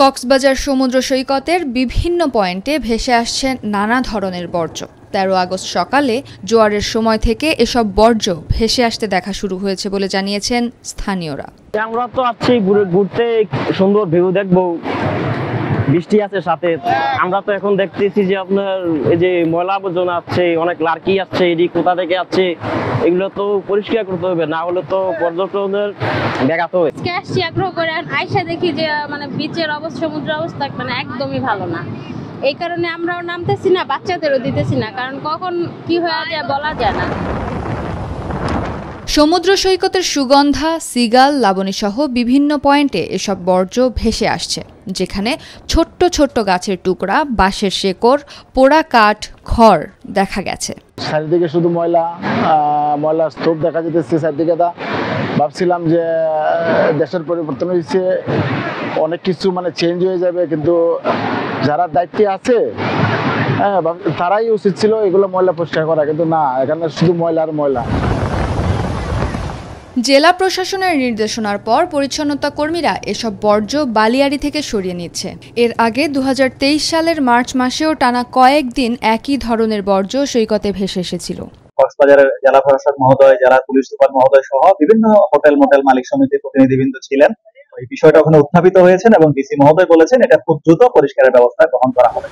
কক্সবাজার সমুদ্র সৈকতের বিভিন্ন পয়েন্টে ভেসে আসছে নানা ধরনের বর্জ্য। ১৩ আগস্ট সকালে জোয়ারের সময় থেকে এসব বর্জ্য ভেসে আসতে দেখা শুরু হয়েছে বলে জানিয়েছেন স্থানীয়রা। আমরা তো আছি ঘুরতে, সুন্দর ভিউ দেখবো, বৃষ্টি আছে সাথে। আমরা তো এখন দেখতেছি যে আপনার এই যে ময়লা আবর্জনা আছে, অনেক লার্কি আছে, এটি কোথা থেকে আছে, এগুলো তো পরিষ্কার করতে হবে, না হলে তো পর্যটকদের ব্যাঘাত হবে। আসছি আগ্রহ করে, আইসা দেখি যে মানে বিচের অবস্থা, সমুদ্র অবস্থা মানে একদমই ভালো না। এই কারণে আমরাও নামতেছি না, বাচ্চাদেরও দিতেছি না, কারণ কখন কি হয়ে যায় বলা যায় না। সমুদ্র সৈকতের সুগন্ধা, সিগাল, লাবণী সহ বিভিন্ন পয়েন্টে এসব বর্জ্য ভেসে আসছে, যেখানে ছোট্ট ছোট্ট গাছের টুকরা, বাঁশের শেকড়, পোড়া কাঠ, খড় দেখা গেছে। চারিদিকে শুধু ময়লার স্তূপ দেখা যেতেছে চারিদিকে। ভাবছিলাম যে দেশের পরিবর্তন হয়েছে, অনেক কিছু চেঞ্জ হয়ে যাবে, কিন্তু যারা দায়িত্বে আছে তারাই উচিত ছিল এগুলো ময়লা পরিষ্কার করা, কিন্তু না, এখানে শুধু ময়লা আর ময়লা। জেলা প্রশাসনের নির্দেশনার পর পরিচ্ছন্নতা কর্মীরা এসব বর্জ্য বালিয়াড়ি থেকে সরিয়ে নিচ্ছে। এর আগে ২০২৩ সালের মার্চ মাসেও টানা কয়েকদিন একই ধরনের বর্জ্য সৈকতে ভেসে এসেছিল। কক্সবাজারের জেলা প্রশাসক মহোদয়, জেলা পুলিশ সুপার মহোদয় সহ বিভিন্ন হোটেল মোটেল মালিক সমিতির প্রতিনিধিবৃন্দ ছিলেন। এই বিষয়টা ওখানে উত্থাপিত হয়েছেন এবং ডিসি মহোদয় বলেছেন এটা খুব দ্রুত পরিষ্কারের ব্যবস্থা গ্রহণ করা হবে।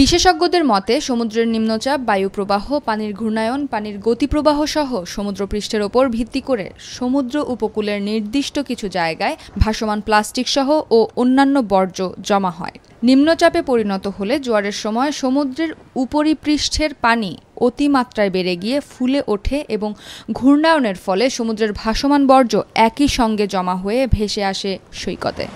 বিশেষজ্ঞদের মতে সমুদ্রের নিম্নচাপ, বায়ু প্রবাহ, পানির ঘূর্ণায়ন, পানির গতিপ্রবাহ সহ সমুদ্রপৃষ্ঠের ওপর ভিত্তি করে সমুদ্র উপকূলের নির্দিষ্ট কিছু জায়গায় ভাসমান প্লাস্টিক সহ ও অন্যান্য বর্জ্য জমা হয়। নিম্নচাপে পরিণত হলে জোয়ারের সময় সমুদ্রের উপরিপৃষ্ঠের পানি অতিমাত্রায় বেড়ে গিয়ে ফুলে ওঠে এবং ঘূর্ণায়নের ফলে সমুদ্রের ভাসমান বর্জ্য একই সঙ্গে জমা হয়ে ভেসে আসে সৈকতে।